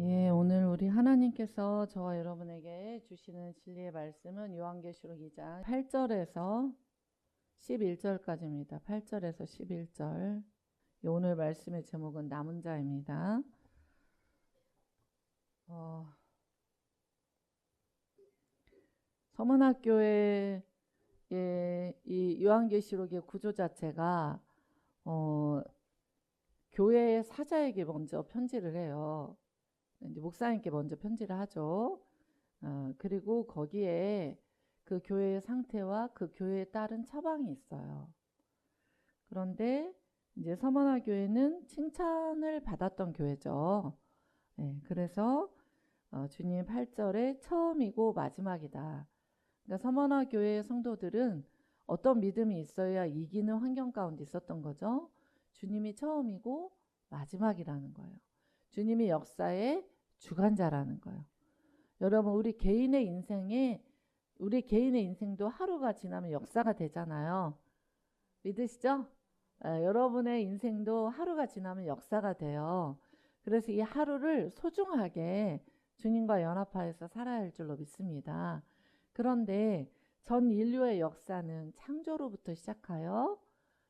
예, 오늘 우리 하나님께서 저와 여러분에게 주시는 진리의 말씀은 요한계시록 2장 8절에서 11절까지입니다. 8절에서 11절. 오늘 말씀의 제목은 남은 자입니다. 서문학교의 이 요한계시록의 구조 자체가 교회의 사자에게 먼저 편지를 해요. 이제 목사님께 먼저 편지를 하죠. 그리고 거기에 그 교회의 상태와 그 교회에 따른 처방이 있어요. 그런데 이제 서머나 교회는 칭찬을 받았던 교회죠. 그래서 주님 8절에 처음이고 마지막이다. 그러니까 서머나 교회의 성도들은 어떤 믿음이 있어야 이기는 환경 가운데 있었던 거죠. 주님이 처음이고 마지막이라는 거예요. 주님이 역사의 주관자라는 거예요. 여러분, 우리 개인의 인생도 하루가 지나면 역사가 되잖아요. 믿으시죠? 여러분의 인생도 하루가 지나면 역사가 돼요. 그래서 이 하루를 소중하게 주님과 연합하여서 살아야 할 줄로 믿습니다. 그런데 전 인류의 역사는 창조로부터 시작하여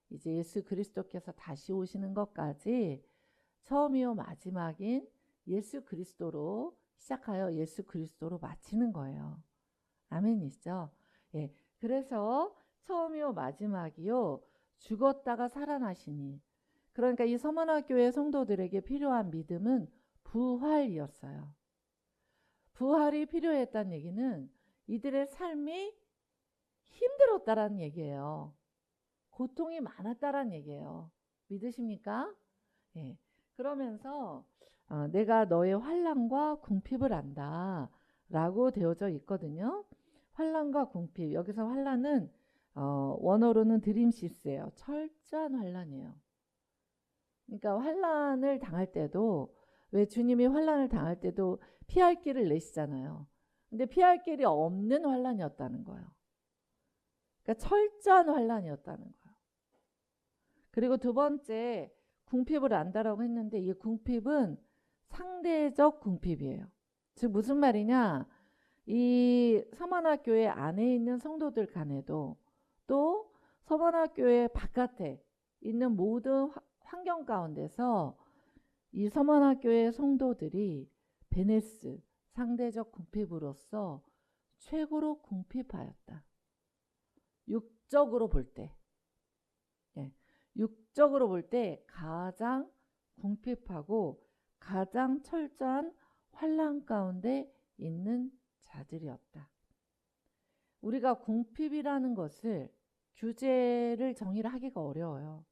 이제 예수 그리스도께서 다시 오시는 것까지 처음이요 마지막인 예수 그리스도로 시작하여 예수 그리스도로 마치는 거예요. 아멘이시죠? 예. 그래서 처음이요 마지막이요 죽었다가 살아나시니, 그러니까 이 서문학교의 성도들에게 필요한 믿음은 부활이었어요. 부활이 필요했다는 얘기는 이들의 삶이 힘들었다라는 얘기예요. 고통이 많았다라는 얘기예요. 믿으십니까? 예. 그러면서 내가 너의 환난과 궁핍을 안다 라고 되어져 있거든요. 환난과 궁핍, 여기서 환난은 원어로는 드림시스예요. 철저한 환난이에요. 그러니까 환난을 당할 때도, 왜 주님이 환난을 당할 때도 피할 길을 내시잖아요. 근데 피할 길이 없는 환난이었다는 거예요. 그러니까 철저한 환난이었다는 거예요. 그리고 두 번째, 궁핍을 안다라고 했는데 이 궁핍은 상대적 궁핍이에요. 즉 무슨 말이냐, 이 서만학교회 안에 있는 성도들 간에도 또 서만학교회 바깥에 있는 모든 환경 가운데서 이 서만학교회 성도들이 베네스 상대적 궁핍으로서 최고로 궁핍하였다. 육적으로 볼 때, 육적으로 볼 때 가장 궁핍하고 가장 철저한 환난 가운데 있는 자들이었다. 우리가 궁핍이라는 것을 규제를 정의를 하기가 어려워요.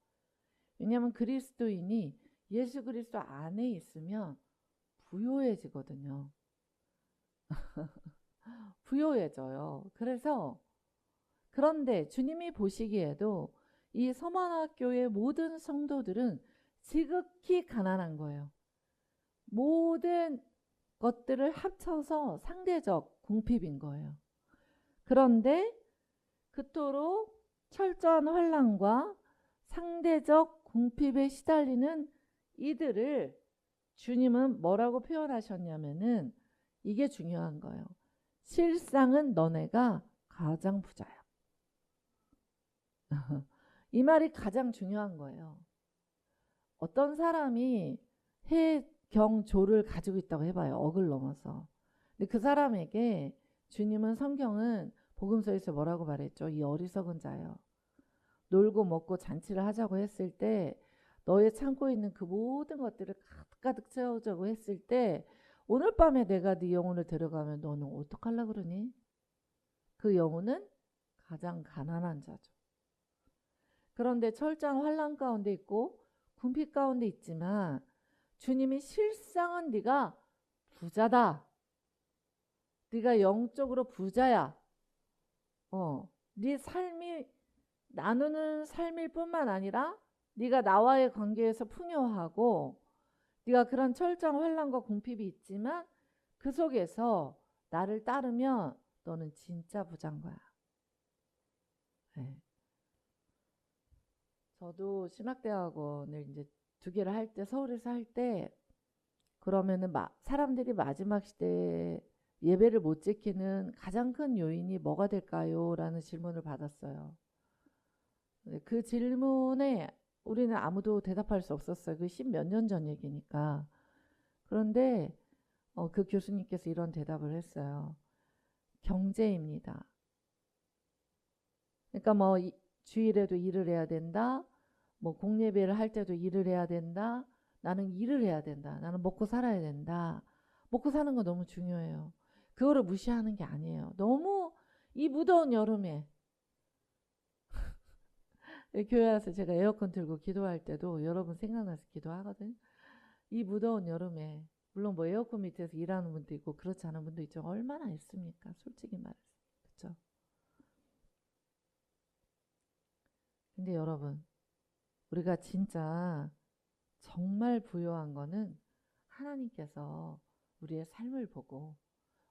왜냐하면 그리스도인이 예수 그리스도 안에 있으면 부요해지거든요. 부요해져요. 그런데 주님이 보시기에도 이 서만학교의 모든 성도들은 지극히 가난한 거예요. 모든 것들을 합쳐서 상대적 궁핍인 거예요. 그런데 그토록 철저한 환난과 상대적 궁핍에 시달리는 이들을 주님은 뭐라고 표현하셨냐면은, 이게 중요한 거예요. 실상은 너네가 가장 부자야. 이 말이 가장 중요한 거예요. 어떤 사람이 해경조를 가지고 있다고 해봐요. 억을 넘어서. 근데 그 사람에게 주님은, 성경은 복음서에서 뭐라고 말했죠? 이 어리석은 자요. 놀고 먹고 잔치를 하자고 했을 때, 너의 창고에 있는 그 모든 것들을 가득 채우자고 했을 때, 오늘 밤에 내가 네 영혼을 데려가면 너는 어떡하려고 그러니? 그 영혼은 가장 가난한 자죠. 그런데 철저한 환난 가운데 있고 궁핍 가운데 있지만 주님이 실상은 네가 부자다. 네가 영적으로 부자야. 네 삶이 나누는 삶일 뿐만 아니라 네가 나와의 관계에서 풍요하고, 네가 그런 철저한 환난과 궁핍이 있지만 그 속에서 나를 따르면 너는 진짜 부자인 거야. 네. 저도 신학대학원을 이제 2개를 할 때, 서울에서 할 때 그러면은 사람들이 마지막 시대에 예배를 못 지키는 가장 큰 요인이 뭐가 될까요? 라는 질문을 받았어요. 그 질문에 우리는 아무도 대답할 수 없었어요. 그 10몇 년 전 얘기니까. 그런데 그 교수님께서 이런 대답을 했어요. 경제입니다. 그러니까 뭐 주일에도 일을 해야 된다. 뭐 공예배를 할 때도 일을 해야 된다. 나는 일을 해야 된다. 나는 먹고 살아야 된다. 먹고 사는 거 너무 중요해요. 그거를 무시하는 게 아니에요. 너무 이 무더운 여름에 교회 와서 제가 에어컨 틀고 기도할 때도 여러분 생각나서 기도하거든요. 이 무더운 여름에 물론 뭐 에어컨 밑에서 일하는 분도 있고 그렇지 않은 분도 있죠. 얼마나 있습니까? 솔직히 말해서. 그렇죠? 근데 여러분 우리가 진짜 정말 부요한 거는 하나님께서 우리의 삶을 보고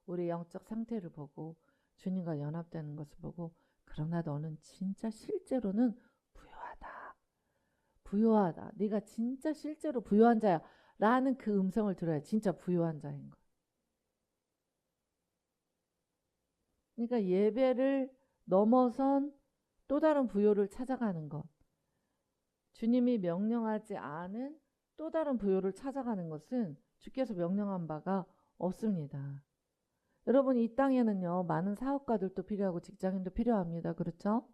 우리의 영적 상태를 보고 주님과 연합되는 것을 보고 그러나 너는 진짜 실제로는 부요하다. 부요하다. 네가 진짜 실제로 부요한 자야. 라는 그 음성을 들어야 진짜 부요한 자인 거야. 그러니까 예배를 넘어선 또 다른 부요를 찾아가는 것. 주님이 명령하지 않은 또 다른 부요를 찾아가는 것은 주께서 명령한 바가 없습니다. 여러분 이 땅에는요 많은 사업가들도 필요하고 직장인도 필요합니다. 그렇죠?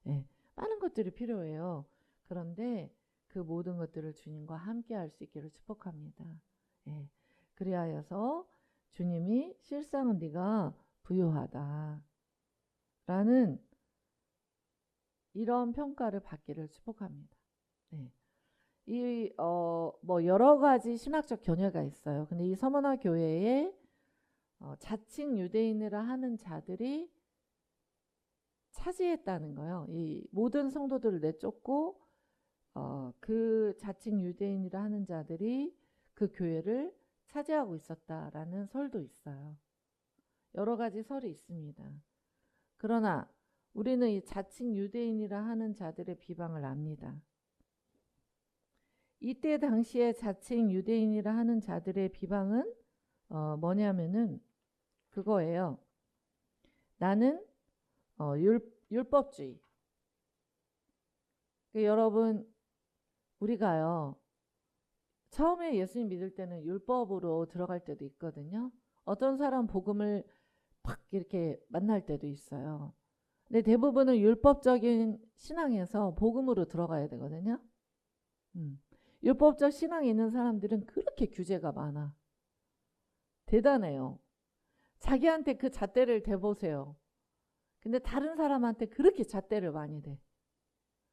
네, 많은 것들이 필요해요. 그런데 그 모든 것들을 주님과 함께 할 수 있기를 축복합니다. 네, 그리하여서 주님이 실상은 네가 부요하다 라는 이런 평가를 받기를 축복합니다. 네. 뭐 여러 가지 신학적 견해가 있어요. 근데 이 서머나 교회에 자칭 유대인이라 하는 자들이 차지했다는 거예요. 이 모든 성도들을 내쫓고 그 자칭 유대인이라 하는 자들이 그 교회를 차지하고 있었다라는 설도 있어요. 여러 가지 설이 있습니다. 그러나 우리는 이 자칭 유대인이라 하는 자들의 비방을 압니다. 이때 당시에 자칭 유대인이라 하는 자들의 비방은 뭐냐면은 그거예요. 나는 율법주의. 여러분 우리가요 처음에 예수님 믿을 때는 율법으로 들어갈 때도 있거든요. 어떤 사람 복음을 팍 이렇게 만날 때도 있어요. 근데 대부분은 율법적인 신앙에서 복음으로 들어가야 되거든요. 율법적 신앙이 있는 사람들은 그렇게 규제가 많아. 대단해요. 자기한테 그 잣대를 대보세요. 근데 다른 사람한테 그렇게 잣대를 많이 대.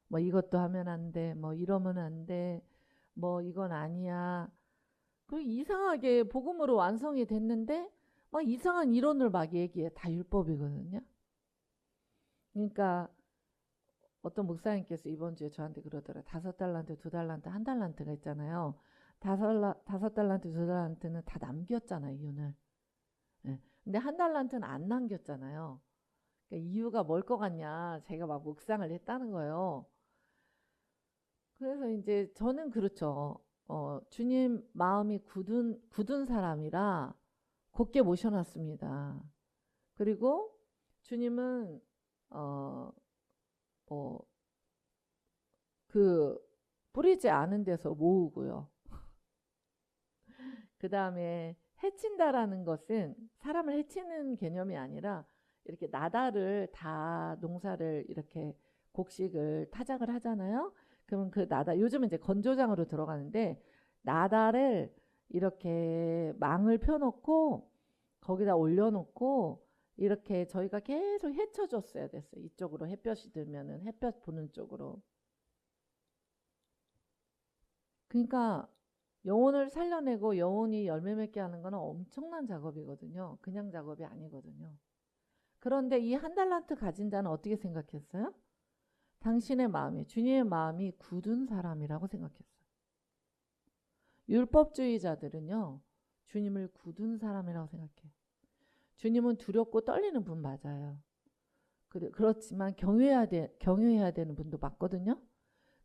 뭐 이것도 하면 안 돼. 뭐 이러면 안 돼. 뭐 이건 아니야. 그 이상하게 복음으로 완성이 됐는데 막 이상한 이론을 막 얘기해. 다 율법이거든요. 그러니까 어떤 목사님께서 이번 주에 저한테 그러더라. 5달란트, 2달란트, 1달란트가 있잖아요. 5달란트, 2달란트는 다 남겼잖아요. 이윤을. 네. 근데 1달란트는 안 남겼잖아요. 그러니까 이유가 뭘 것 같냐. 제가 막 묵상을 했다는 거예요. 그래서 이제 저는 그렇죠. 주님 마음이 굳은 사람이라 곧게 모셔놨습니다. 그리고 주님은 그 뿌리지 않은 데서 모으고요. 그 다음에 해친다라는 것은 사람을 해치는 개념이 아니라 이렇게 나달을 다 농사를 이렇게 곡식을 타작을 하잖아요. 그러면 그 나달 요즘은 이제 건조장으로 들어가는데 나달을 이렇게 망을 펴놓고 거기다 올려놓고 이렇게 저희가 계속 헤쳐줬어야 됐어요. 이쪽으로 햇볕이 들면은 햇볕 보는 쪽으로. 그러니까 영혼을 살려내고 영혼이 열매 맺게 하는 거는 엄청난 작업이거든요. 그냥 작업이 아니거든요. 그런데 이 1달란트 가진 자는 어떻게 생각했어요? 당신의 마음이 주님의 마음이 굳은 사람이라고 생각했어요. 율법주의자들은요. 주님을 굳은 사람이라고 생각해요. 주님은 두렵고 떨리는 분 맞아요. 그렇지만 경외해야 되는 분도 맞거든요.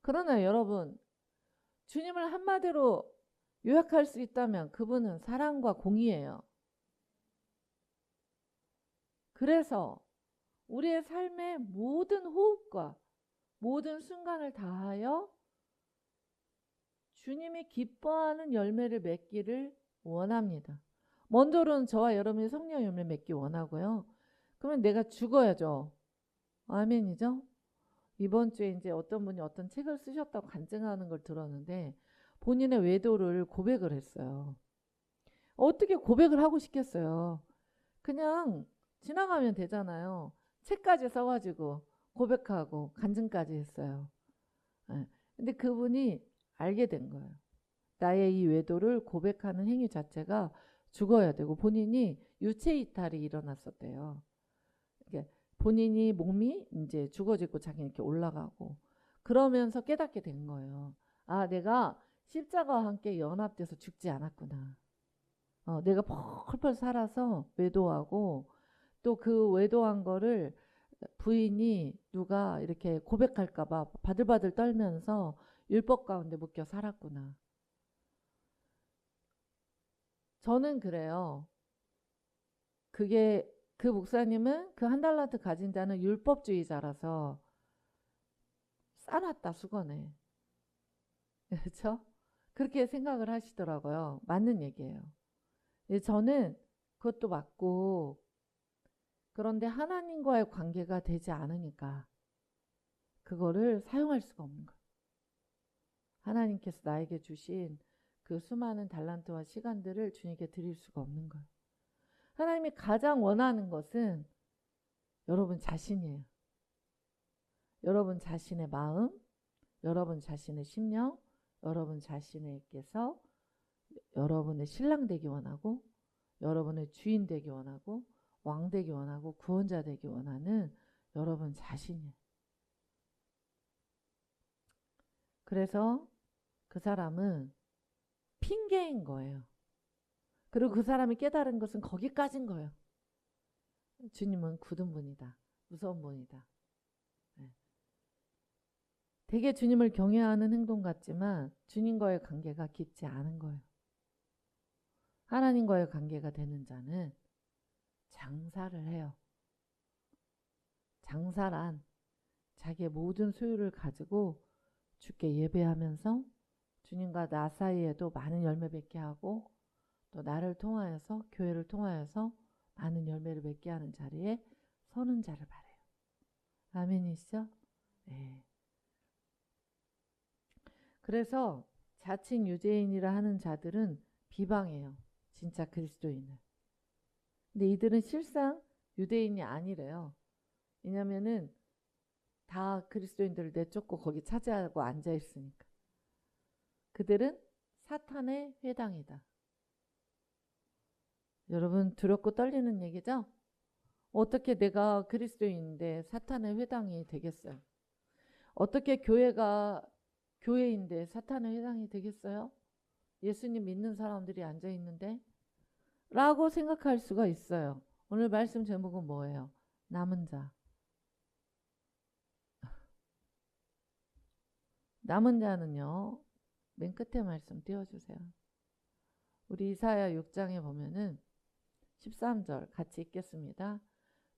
그러나 여러분 주님을 한마디로 요약할 수 있다면 그분은 사랑과 공의예요. 그래서 우리의 삶의 모든 호흡과 모든 순간을 다하여 주님이 기뻐하는 열매를 맺기를 원합니다. 먼저로는 저와 여러분이 성령 열매 맺기 원하고요. 그러면 내가 죽어야죠. 아멘이죠? 이번 주에 이제 어떤 분이 어떤 책을 쓰셨다고 간증하는 걸 들었는데 본인의 외도를 고백을 했어요. 어떻게 고백을 하고 싶겠어요. 그냥 지나가면 되잖아요. 책까지 써가지고 고백하고 간증까지 했어요. 예. 근데 그분이 알게 된 거예요. 나의 이 외도를 고백하는 행위 자체가 죽어야 되고 본인이 유체 이탈이 일어났었대요. 이게 본인이 몸이 이제 죽어지고 자기는 이렇게 올라가고 그러면서 깨닫게 된 거예요. 아, 내가 십자가와 함께 연합돼서 죽지 않았구나. 내가 펄펄 살아서 외도하고 또 그 외도한 거를 부인이 누가 이렇게 고백할까 봐 바들바들 떨면서 율법 가운데 묶여 살았구나. 저는 그래요. 그게 그 목사님은 그 한 달란트 가진 자는 율법주의자라서 싸놨다 수건에. 그렇죠? 그렇게 생각을 하시더라고요. 맞는 얘기예요. 저는 그것도 맞고 그런데 하나님과의 관계가 되지 않으니까 그거를 사용할 수가 없는 거예요. 하나님께서 나에게 주신 그 수많은 달란트와 시간들을 주님께 드릴 수가 없는 거예요. 하나님이 가장 원하는 것은 여러분 자신이에요. 여러분 자신의 마음, 여러분 자신의 심령, 여러분 자신에게서 여러분의 신랑 되기 원하고 여러분의 주인 되기 원하고 왕 되기 원하고 구원자 되기 원하는 여러분 자신이에요. 그래서 그 사람은 핑계인 거예요. 그리고 그 사람이 깨달은 것은 거기까지인 거예요. 주님은 굳은 분이다. 무서운 분이다. 네. 되게 주님을 경외하는 행동 같지만 주님과의 관계가 깊지 않은 거예요. 하나님과의 관계가 되는 자는 장사를 해요. 장사란 자기의 모든 소유를 가지고 주께 예배하면서 주님과 나 사이에도 많은 열매 맺게 하고 또 나를 통하여서 교회를 통하여서 많은 열매를 맺게 하는 자리에 서는 자를 바래요. 아멘이시죠? 네. 그래서 자칭 유대인이라 하는 자들은 비방해요. 진짜 그리스도인을. 근데 이들은 실상 유대인이 아니래요. 왜냐면은 다 그리스도인들을 내쫓고 거기 차지하고 앉아 있으니까. 그들은 사탄의 회당이다. 여러분 두렵고 떨리는 얘기죠? 어떻게 내가 그리스도인인데 사탄의 회당이 되겠어요? 어떻게 교회가 교회인데 사탄의 회당이 되겠어요? 예수님 믿는 사람들이 앉아 있는데? 라고 생각할 수가 있어요. 오늘 말씀 제목은 뭐예요? 남은 자. 남은 자는요. 맨 끝에 말씀 띄워주세요. 우리 이사야 6장에 보면은 13절 같이 읽겠습니다.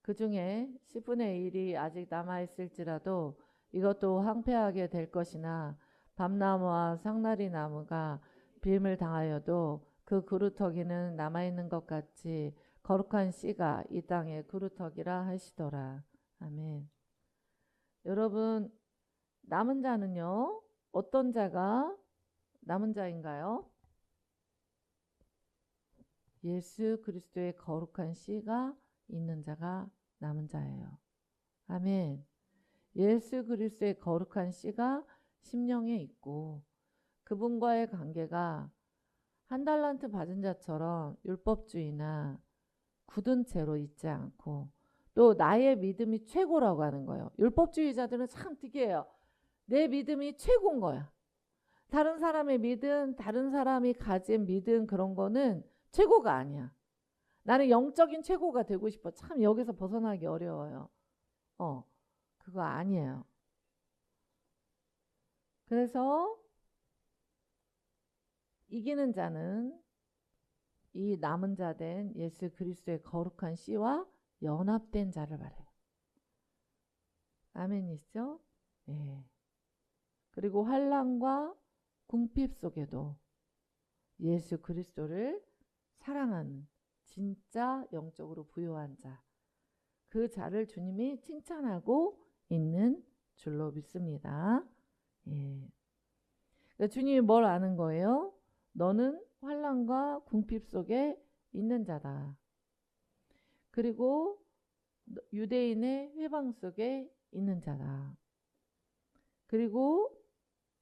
그 중에 10분의 1이 아직 남아있을지라도 이것도 황폐하게 될 것이나 밤나무와 상나리 나무가 빔을 당하여도 그 그루터기는 남아있는 것 같이 거룩한 씨가 이 땅의 그루터기라 하시더라. 아멘. 여러분 남은 자는요. 어떤 자가 남은 자인가요? 예수 그리스도의 거룩한 씨가 있는 자가 남은 자예요. 아멘. 예수 그리스도의 거룩한 씨가 심령에 있고 그분과의 관계가 한 달란트 받은 자처럼 율법주의나 굳은 채로 있지 않고 또 나의 믿음이 최고라고 하는 거예요. 율법주의자들은 참 특이해요. 내 믿음이 최고인 거야. 다른 사람의 믿음, 다른 사람이 가진 믿음 그런 거는 최고가 아니야. 나는 영적인 최고가 되고 싶어. 참 여기서 벗어나기 어려워요. 그거 아니에요. 그래서 이기는 자는 이 남은 자 된 예수 그리스도의 거룩한 씨와 연합된 자를 말해요. 아멘이시죠? 예. 그리고 환난과 궁핍 속에도 예수 그리스도를 사랑하는 진짜 영적으로 부요한 자, 그 자를 주님이 칭찬하고 있는 줄로 믿습니다. 예. 그러니까 주님이 뭘 아는 거예요? 너는 환난과 궁핍 속에 있는 자다. 그리고 유대인의 회방 속에 있는 자다. 그리고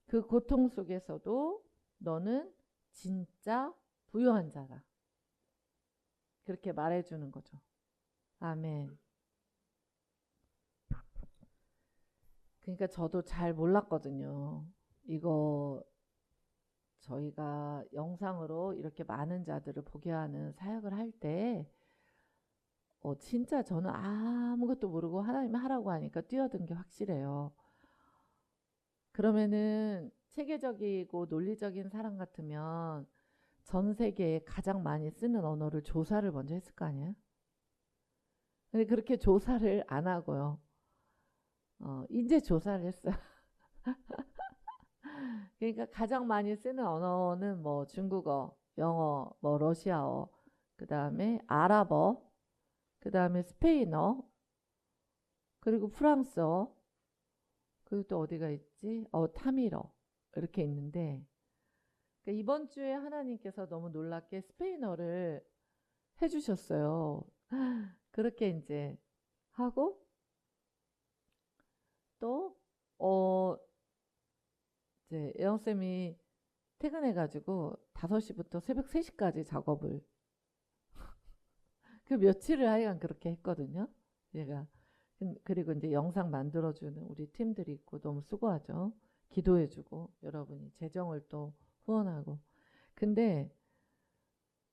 그 고통 속에서도 너는 진짜 부요한 자다. 그렇게 말해주는 거죠. 아멘. 그러니까 저도 잘 몰랐거든요. 이거 저희가 영상으로 이렇게 많은 자들을 보게 하는 사역을 할 때 진짜 저는 아무것도 모르고 하나님이 하라고 하니까 뛰어든 게 확실해요. 그러면은 체계적이고 논리적인 사람 같으면 전 세계에 가장 많이 쓰는 언어를 조사를 먼저 했을 거 아니에요? 근데 그렇게 조사를 안 하고요. 이제 조사를 했어요. 그러니까 가장 많이 쓰는 언어는 뭐 중국어, 영어, 뭐 러시아어, 그 다음에 아랍어, 그 다음에 스페인어, 그리고 프랑스어, 그리고 또 어디가 있지? 타밀어. 이렇게 있는데, 그러니까 이번 주에 하나님께서 너무 놀랍게 스페인어를 해주셨어요. 그렇게 이제 하고, 또, 이제 예영쌤이 퇴근해가지고 5시부터 새벽 3시까지 작업을 그 며칠을 하여간 그렇게 했거든요. 얘가. 그리고 이제 영상 만들어주는 우리 팀들이 있고 너무 수고하죠. 기도해주고 여러분이 재정을 또 후원하고. 근데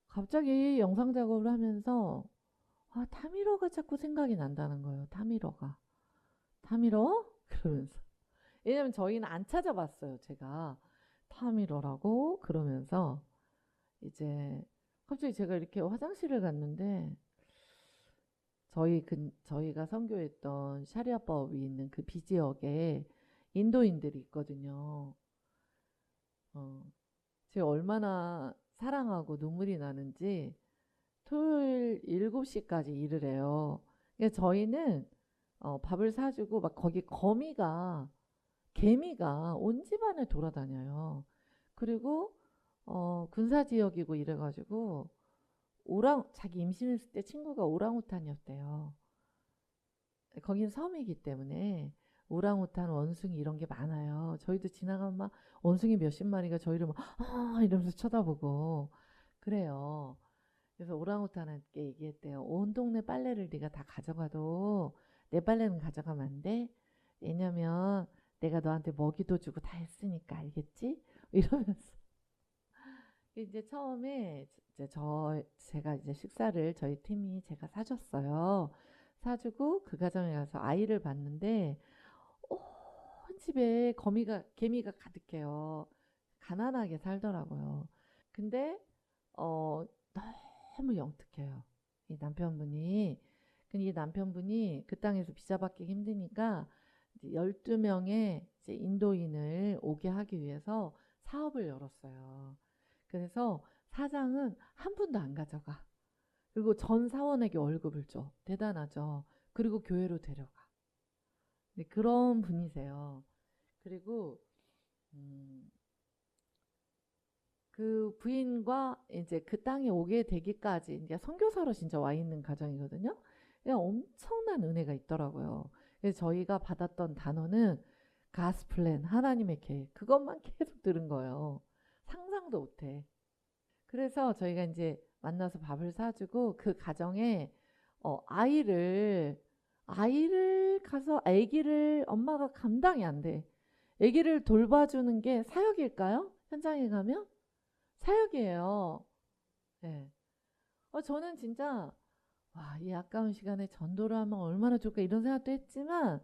갑자기 영상 작업을 하면서 타미러가 자꾸 생각이 난다는 거예요. 타미러가. 타미러? 그러면서. 왜냐면 저희는 안 찾아봤어요. 제가 타미러라고 그러면서 이제 갑자기 제가 이렇게 화장실을 갔는데 저희가 선교했던 샤리아법이 있는 그 비지역에 인도인들이 있거든요. 제가 얼마나 사랑하고 눈물이 나는지 토요일 7시까지 일을 해요. 그러니까 저희는 밥을 사주고 막 거기 개미가 온 집안을 돌아다녀요. 그리고 군사지역이고 이래가지고 자기 임신했을 때 친구가 오랑우탄이었대요. 거긴 섬이기 때문에 오랑우탄, 원숭이 이런 게 많아요. 저희도 지나가면 막 원숭이 몇십 마리가 저희를 막 이러면서 쳐다보고 그래요. 그래서 오랑우탄한테 얘기했대요. 온 동네 빨래를 네가 다 가져가도 내 빨래는 가져가면 안 돼. 왜냐면 내가 너한테 먹이도 주고 다 했으니까 알겠지? 이러면서 이제 처음에 제가 이제 식사를 저희 팀이 제가 사줬어요. 사주고 그 가정에 가서 아이를 봤는데 온 집에 개미가 가득해요. 가난하게 살더라고요. 근데 너무 영특해요. 이 남편분이. 근데 이 남편분이 그 땅에서 비자받기 힘드니까 이제 12명의 이제 인도인을 오게 하기 위해서 사업을 열었어요. 그래서 사장은 한 푼도 안 가져가. 그리고 전 사원에게 월급을 줘. 대단하죠. 그리고 교회로 데려가. 네, 그런 분이세요. 그리고 그 부인과 이제 그 땅에 오게 되기까지 이제 선교사로 진짜 와 있는 가정이거든요. 그냥 엄청난 은혜가 있더라고요. 그래서 저희가 받았던 단어는 가스플랜, 하나님의 계획, 그것만 계속 들은 거예요. 상상도 못해. 그래서 저희가 이제 만나서 밥을 사주고 그 가정에 아이를 가서 아기를 엄마가 감당이 안 돼. 아기를 돌봐주는 게 사역일까요? 현장에 가면 사역이에요. 네. 저는 진짜 이 아까운 시간에 전도를 하면 얼마나 좋을까 이런 생각도 했지만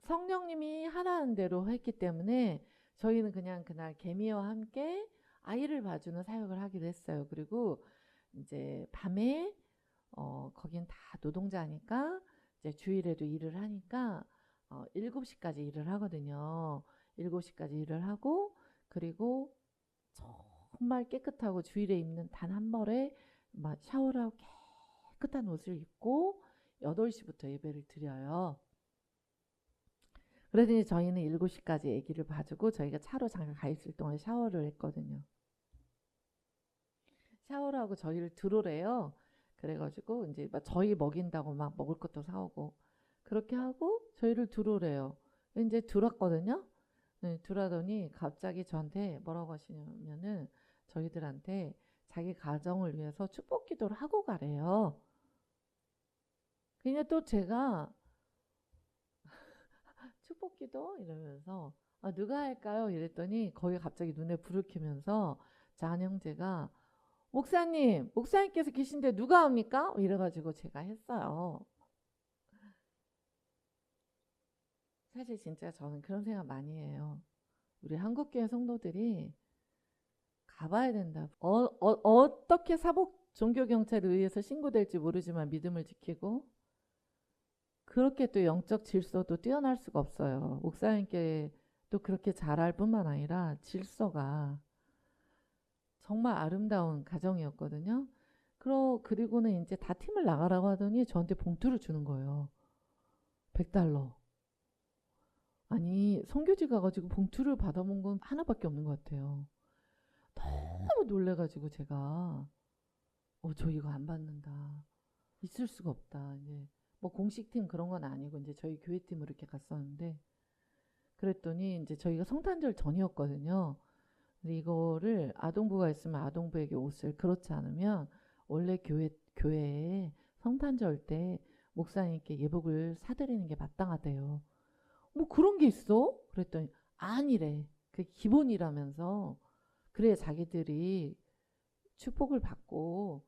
성령님이 하라는 대로 했기 때문에 저희는 그냥 그날 개미와 함께 아이를 봐주는 사역을 하기로 했어요. 그리고 이제 밤에 거긴 다 노동자니까 이제 주일에도 일을 하니까 7시까지 일을 하거든요. 7시까지 일을 하고 그리고 정말 깨끗하고 주일에 입는 단 한 벌에 막 샤워를 하고 깨끗한 옷을 입고 8시부터 예배를 드려요. 그러더니 저희는 7시까지 아기를 봐주고 저희가 차로 잠깐 가 있을 동안 샤워를 했거든요. 샤워를 하고 저희를 들어오래요. 그래가지고 이제 막 저희 먹인다고 막 먹을 것도 사오고 그렇게 하고 저희를 들어오래요. 이제 들어왔거든요. 네, 들어오더니 갑자기 저한테 뭐라고 하시냐면은 저희들한테 자기 가정을 위해서 축복 기도를 하고 가래요. 그냥 또 제가 축복 기도 이러면서 누가 할까요? 이랬더니 거기 갑자기 눈에 불을 켜면서 자 형제가 목사님께서 계신데 누가 합니까? 이래가지고 제가 했어요. 사실 진짜 저는 그런 생각 많이 해요. 우리 한국교회 성도들이 가봐야 된다. 어떻게 사복 종교경찰에 의해서 신고될지 모르지만 믿음을 지키고 그렇게 또 영적 질서도 뛰어날 수가 없어요. 목사님께 또 그렇게 잘할 뿐만 아니라 질서가 정말 아름다운 가정이었거든요. 그리고는 이제 다 팀을 나가라고 하더니 저한테 봉투를 주는 거예요. $100. 아니 선교지 가가지고 봉투를 받아본 건 하나밖에 없는 것 같아요. 너무 놀래가지고 제가 저 이거 안 받는다. 있을 수가 없다. 이제 뭐 공식 팀 그런 건 아니고 이제 저희 교회 팀으로 이렇게 갔었는데 그랬더니 이제 저희가 성탄절 전이었거든요. 근데 이거를 아동부가 있으면 아동부에게 옷을 그렇지 않으면 원래 교회에 성탄절 때 목사님께 예복을 사드리는 게 마땅하대요. 뭐 그런 게 있어? 그랬더니 아니래. 그 기본이라면서 그래야 자기들이 축복을 받고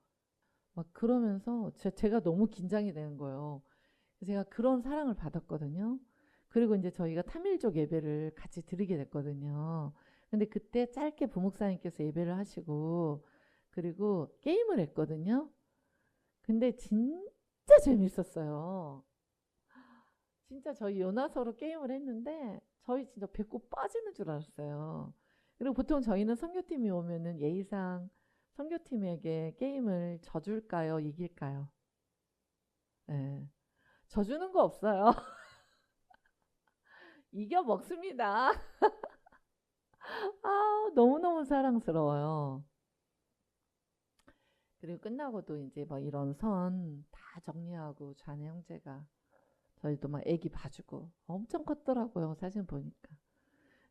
막 그러면서 제가 너무 긴장이 되는 거예요. 제가 그런 사랑을 받았거든요. 그리고 이제 저희가 tamil족 예배를 같이 드리게 됐거든요. 근데 그때 짧게 부목사님께서 예배를 하시고 그리고 게임을 했거든요. 근데 진짜 재밌었어요. 진짜 저희 연화서로 게임을 했는데 저희 진짜 배꼽 빠지는 줄 알았어요. 그리고 보통 저희는 선교팀이 오면은 예의상 선교팀에게 게임을 져줄까요? 이길까요? 네. 져주는 거 없어요. 이겨 먹습니다. 너무너무 사랑스러워요. 그리고 끝나고도 이제 뭐 이런 선 다 정리하고 자네 형제가 저희도 막 애기 봐주고 엄청 컸더라고요. 사진 보니까.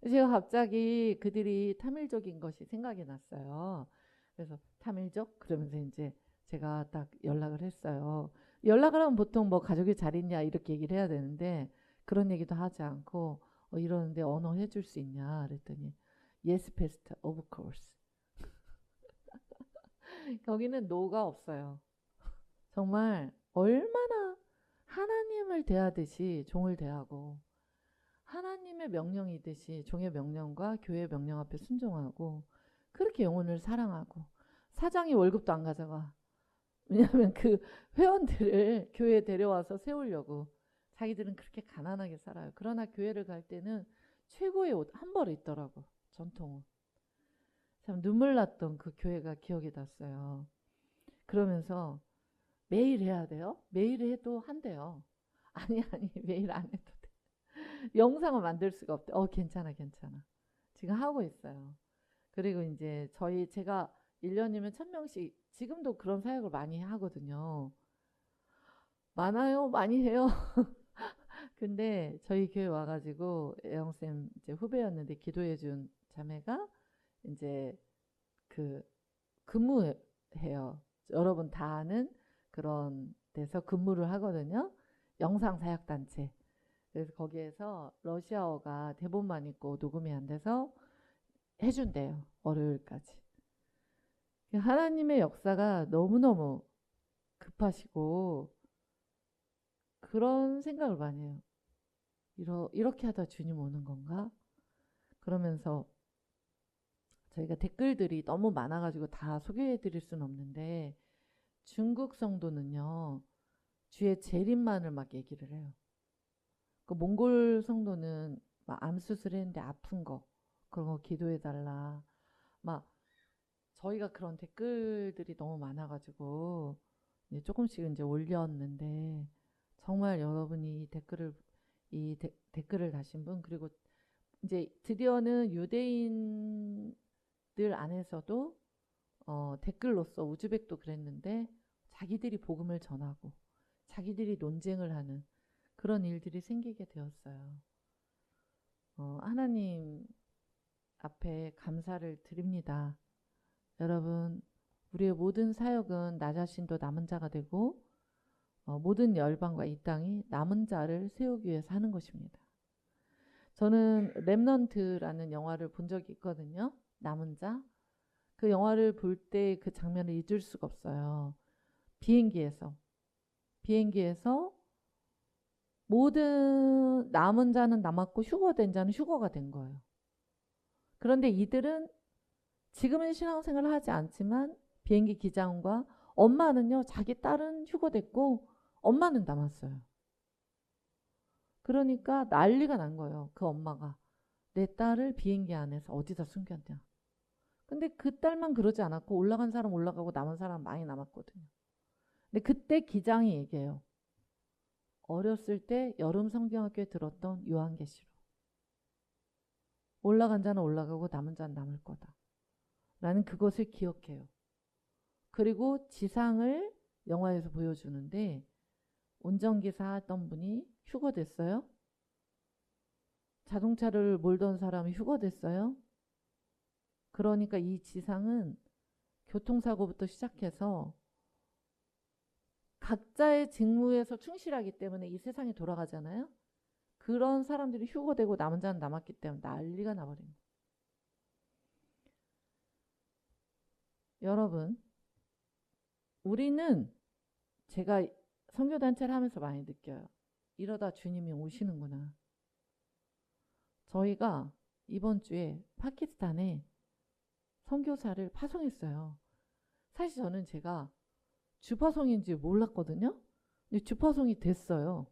제가 갑자기 그들이 타밀족인 것이 생각이 났어요. 그래서 타밀족? 그러면서 이제 제가 딱 연락을 했어요. 연락을 하면 보통 뭐 가족이 잘 있냐 이렇게 얘기를 해야 되는데 그런 얘기도 하지 않고 이러는데 언어 해줄 수 있냐 그랬더니 Yes, Pastor, of course. 거기는 no가 없어요. 정말 얼마나 하나님을 대하듯이 종을 대하고 하나님의 명령이듯이 종의 명령과 교회의 명령 앞에 순종하고 그렇게 영혼을 사랑하고 사장이 월급도 안 가져가. 왜냐하면 그 회원들을 교회에 데려와서 세우려고 자기들은 그렇게 가난하게 살아요. 그러나 교회를 갈 때는 최고의 옷 한 벌 있더라고. 전통옷. 참 눈물 났던 그 교회가 기억이 났어요. 그러면서 매일 해야 돼요? 매일 해도 한대요. 아니 매일 안 해도 돼. 영상을 만들 수가 없대. 괜찮아. 지금 하고 있어요. 그리고 이제 제가 1년이면 1000명씩 지금도 그런 사역을 많이 하거든요. 많아요. 많이 해요. 근데 저희 교회 와가지고 애영쌤 이제 후배였는데 기도해준 자매가 이제 그 근무해요. 여러분 다 아는 그런 데서 근무를 하거든요. 영상 사역 단체. 그래서 거기에서 러시아어가 대본만 있고 녹음이 안 돼서 해준대요. 월요일까지. 하나님의 역사가 너무너무 급하시고 그런 생각을 많이 해요. 이렇게 하다 주님 오는 건가? 그러면서 저희가 댓글들이 너무 많아가지고 다 소개해드릴 수는 없는데 중국 성도는요 주의 재림만을 막 얘기를 해요. 그 몽골 성도는 막 암 수술했는데 아픈 거 그런 거 기도해달라. 막 저희가 그런 댓글들이 너무 많아가지고 이제 조금씩 이제 올렸는데 정말 여러분이 댓글을 다신 분 그리고 이제 드디어는 유대인들 안에서도 댓글로서 우즈벡도 그랬는데 자기들이 복음을 전하고 자기들이 논쟁을 하는 그런 일들이 생기게 되었어요. 하나님 앞에 감사를 드립니다. 여러분, 우리의 모든 사역은 나 자신도 남은 자가 되고 모든 열방과 이 땅이 남은 자를 세우기 위해서 하는 것입니다. 저는 렘넌트라는 영화를 본 적이 있거든요. 남은 자. 그 영화를 볼 때 그 장면을 잊을 수가 없어요. 비행기에서 모든 남은 자는 남았고 휴거된 자는 휴거가 된 거예요. 그런데 이들은 지금은 신앙생활을 하지 않지만 비행기 기장과 엄마는요 자기 딸은 휴거됐고 엄마는 남았어요. 그러니까 난리가 난 거예요. 그 엄마가 내 딸을 비행기 안에서 어디다 숨겼냐. 근데 그 딸만 그러지 않았고 올라간 사람 올라가고 남은 사람 많이 남았거든요. 근데 그때 기장이 얘기해요. 어렸을 때 여름 성경학교에 들었던 요한계시록. 올라간 자는 올라가고 남은 자는 남을 거다. 라는 그것을 기억해요. 그리고 지상을 영화에서 보여주는데 운전기사 했던 분이 휴거됐어요. 자동차를 몰던 사람이 휴거됐어요. 그러니까 이 지상은 교통사고부터 시작해서 각자의 직무에서 충실하기 때문에 이 세상이 돌아가잖아요. 그런 사람들이 휴거되고 남은 자는 남았기 때문에 난리가 나버린 거예요. 여러분, 우리는 제가 선교단체를 하면서 많이 느껴요. 이러다 주님이 오시는구나. 저희가 이번 주에 파키스탄에 선교사를 파송했어요. 사실 저는 제가 주파송인지 몰랐거든요. 근데 주파송이 됐어요.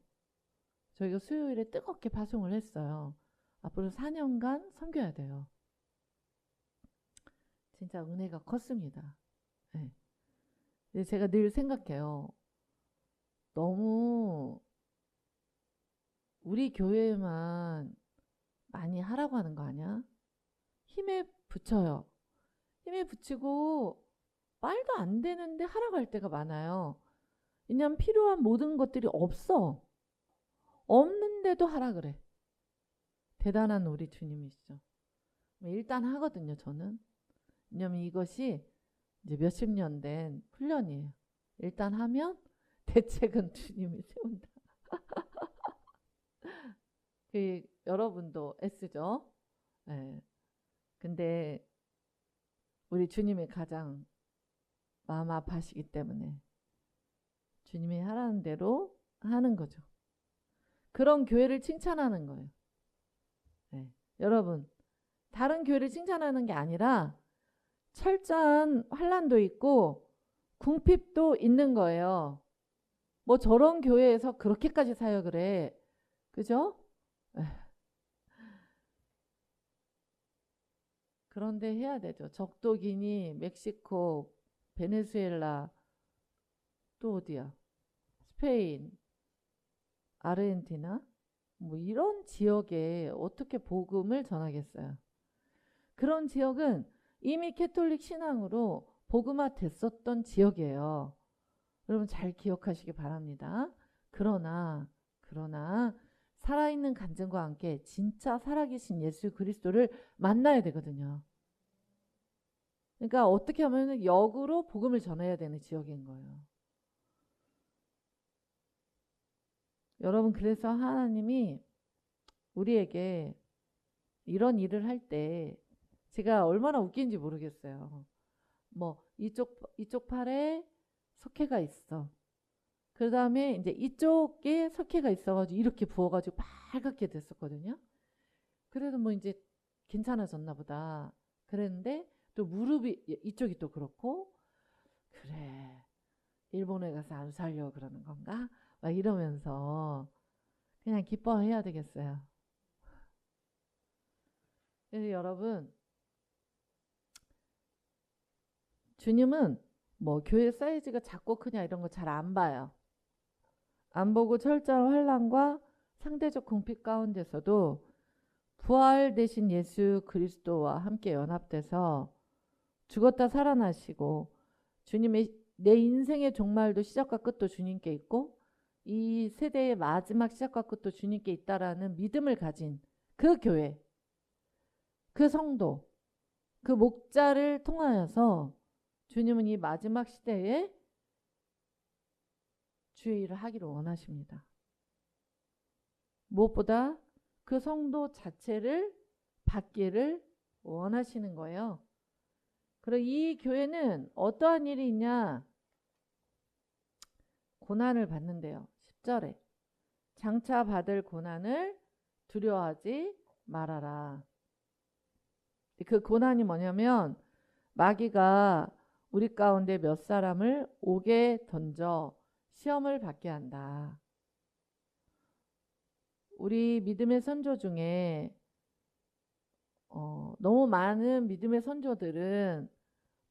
저희가 수요일에 뜨겁게 파송을 했어요. 앞으로 4년간 선교해야 돼요. 진짜 은혜가 컸습니다. 네. 근데 제가 늘 생각해요. 너무 우리 교회만 많이 하라고 하는 거 아니야? 힘에 붙여요. 힘에 붙이고 말도 안 되는데 하라고 할 때가 많아요. 왜냐면 필요한 모든 것들이 없어. 없는데도 하라 그래. 대단한 우리 주님이시죠. 일단 하거든요, 저는. 왜냐면 이것이 이제 몇십 년 된 훈련이에요. 일단 하면 대책은 주님이 세운다. 여러분도 애쓰죠? 네. 근데 우리 주님이 가장 마음 아파하시기 때문에 주님이 하라는 대로 하는 거죠. 그런 교회를 칭찬하는 거예요. 네. 여러분, 다른 교회를 칭찬하는 게 아니라 철저한 환란도 있고 궁핍도 있는 거예요. 뭐 저런 교회에서 그렇게까지 사역을 해. 그죠? 그런데 해야 되죠. 적도 기니, 멕시코, 베네수엘라, 또 어디야? 스페인, 아르헨티나? 뭐 이런 지역에 어떻게 복음을 전하겠어요? 그런 지역은 이미 캐톨릭 신앙으로 복음화 됐었던 지역이에요. 여러분 잘 기억하시기 바랍니다. 그러나 살아있는 간증과 함께 진짜 살아계신 예수 그리스도를 만나야 되거든요. 그러니까 어떻게 하면 역으로 복음을 전해야 되는 지역인 거예요. 여러분 그래서 하나님이 우리에게 이런 일을 할 때 제가 얼마나 웃긴지 모르겠어요. 뭐 이쪽 팔에 석회가 있어. 그 다음에 이제 이쪽에 석회가 있어가지고 이렇게 부어가지고 빨갛게 됐었거든요. 그래도 뭐 이제 괜찮아졌나 보다. 그랬는데 또 무릎이 이쪽이 또 그렇고, 그래 일본에 가서 안 살려 그러는 건가? 막 이러면서 그냥 기뻐해야 되겠어요. 그래서 여러분, 주님은 뭐 교회 사이즈가 작고 크냐 이런 거 잘 안 봐요. 안 보고 철저한 환난과 상대적 궁핍 가운데서도 부활되신 예수 그리스도와 함께 연합돼서 죽었다 살아나시고, 주님의 내 인생의 종말도 시작과 끝도 주님께 있고 이 세대의 마지막 시작과 끝도 주님께 있다라는 믿음을 가진 그 교회, 그 성도, 그 목자를 통하여서 주님은 이 마지막 시대에 주의 일을 하기를 원하십니다. 무엇보다 그 성도 자체를 받기를 원하시는 거예요. 그리고 이 교회는 어떠한 일이 있냐? 고난을 받는데요. 10절에 장차 받을 고난을 두려워하지 말아라. 그 고난이 뭐냐면 마귀가 우리 가운데 몇 사람을 옥에 던져 시험을 받게 한다. 우리 믿음의 선조 중에 너무 많은 믿음의 선조들은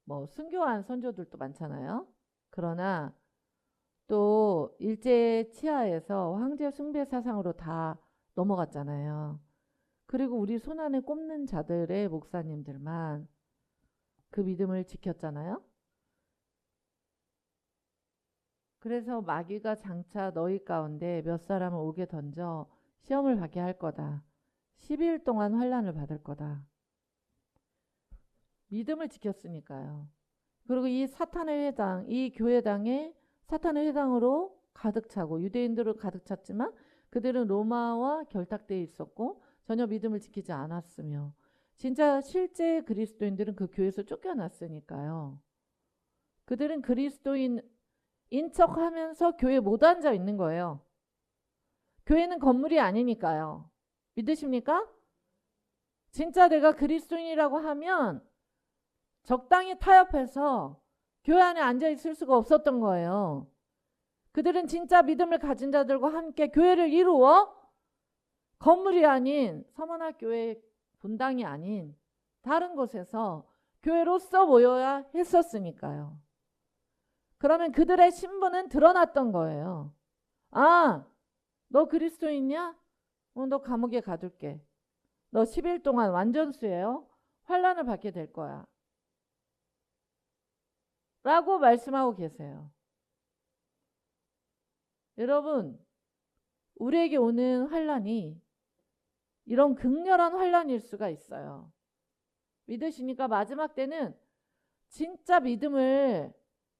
뭐 순교한 선조들도 많잖아요. 그러나 또 일제 치하에서 황제 숭배 사상으로 다 넘어갔잖아요. 그리고 우리 손안에 꼽는 자들의 목사님들만 그 믿음을 지켰잖아요. 그래서 마귀가 장차 너희 가운데 몇 사람을 옥에 던져 시험을 받게 할 거다. 10일 동안 환난을 받을 거다. 믿음을 지켰으니까요. 그리고 이 사탄의 회당, 이 교회당에 사탄의 회당으로 가득 차고 유대인들로 가득 찼지만 그들은 로마와 결탁되어 있었고 전혀 믿음을 지키지 않았으며 진짜 실제 그리스도인들은 그 교회에서 쫓겨났으니까요. 그들은 그리스도인인 척하면서 교회에 못 앉아 있는 거예요. 교회는 건물이 아니니까요. 믿으십니까? 진짜 내가 그리스도인이라고 하면 적당히 타협해서 교회 안에 앉아 있을 수가 없었던 거예요. 그들은 진짜 믿음을 가진 자들과 함께 교회를 이루어 건물이 아닌 서문학교회 분당이 아닌 다른 곳에서 교회로서 모여야 했었으니까요. 그러면 그들의 신분은 드러났던 거예요. 아, 너 그리스도인이야? 너 감옥에 가둘게. 너 10일 동안 완전수예요. 환난을 받게 될 거야. 라고 말씀하고 계세요. 여러분, 우리에게 오는 환난이 이런 극렬한 환난일 수가 있어요. 믿으시니까 마지막 때는 진짜 믿음을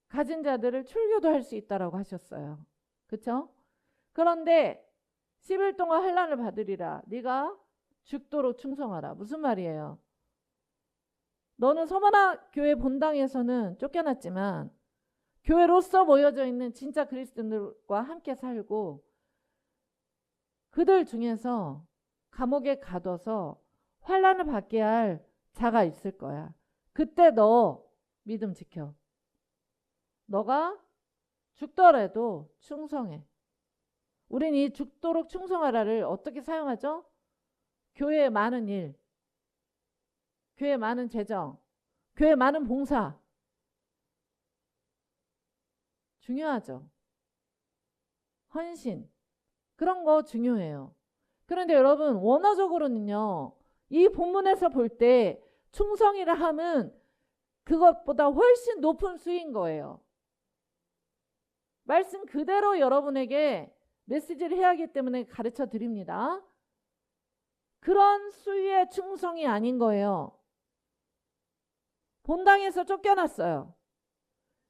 가진 자들을 출교도 할 수 있다라고 하셨어요. 그렇죠? 그런데 10일 동안 환난을 받으리라. 네가 죽도록 충성하라. 무슨 말이에요? 너는 서머나 교회 본당에서는 쫓겨났지만 교회로서 모여져 있는 진짜 그리스도인들과 함께 살고 그들 중에서 감옥에 가둬서 환난을 받게 할 자가 있을 거야. 그때 너 믿음 지켜. 너가 죽더라도 충성해. 우린 이 죽도록 충성하라를 어떻게 사용하죠? 교회에 많은 일, 교회 많은 재정, 교회 많은 봉사. 중요하죠. 헌신. 그런 거 중요해요. 그런데 여러분, 원어적으로는요. 이 본문에서 볼 때 충성이라 함은 그것보다 훨씬 높은 수인 거예요. 말씀 그대로 여러분에게 메시지를 해야 하기 때문에 가르쳐 드립니다. 그런 수위의 충성이 아닌 거예요. 본당에서 쫓겨났어요.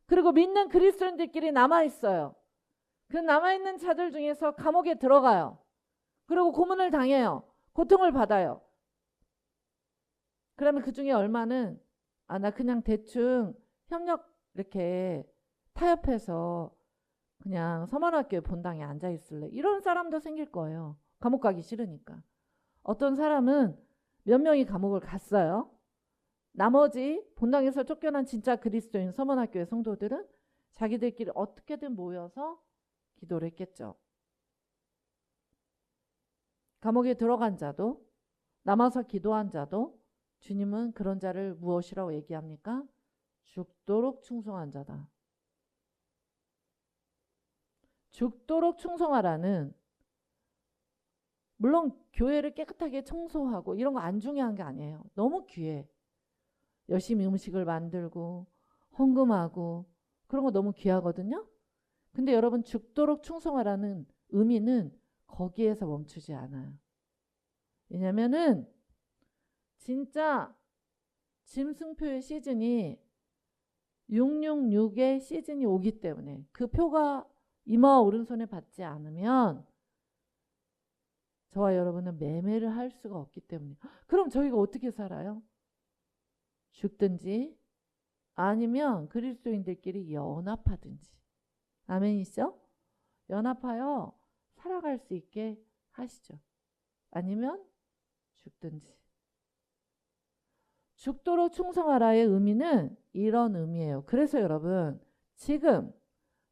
그리고 믿는 그리스도인들끼리 남아있어요. 그 남아있는 자들 중에서 감옥에 들어가요. 그리고 고문을 당해요. 고통을 받아요. 그러면 그 중에 얼마는 나 그냥 대충 협력 이렇게 타협해서 그냥 서문학교에 본당에 앉아 있을래. 이런 사람도 생길 거예요. 감옥 가기 싫으니까. 어떤 사람은 몇 명이 감옥을 갔어요. 나머지 본당에서 쫓겨난 진짜 그리스도인 서문학교의 성도들은 자기들끼리 어떻게든 모여서 기도를 했겠죠. 감옥에 들어간 자도 남아서 기도한 자도 주님은 그런 자를 무엇이라고 얘기합니까? 죽도록 충성한 자다. 죽도록 충성하라는, 물론 교회를 깨끗하게 청소하고 이런 거 안 중요한 게 아니에요. 너무 귀해. 열심히 음식을 만들고 헌금하고 그런 거 너무 귀하거든요. 근데 여러분, 죽도록 충성하라는 의미는 거기에서 멈추지 않아요. 왜냐면은 진짜 짐승표의 시즌이 666의 시즌이 오기 때문에 그 표가 이마와 오른손에 받지 않으면 저와 여러분은 매매를 할 수가 없기 때문에. 그럼 저희가 어떻게 살아요? 죽든지 아니면 그리스도인들끼리 연합하든지. 아멘이죠? 연합하여 살아갈 수 있게 하시죠. 아니면 죽든지. 죽도록 충성하라의 의미는 이런 의미예요. 그래서 여러분, 지금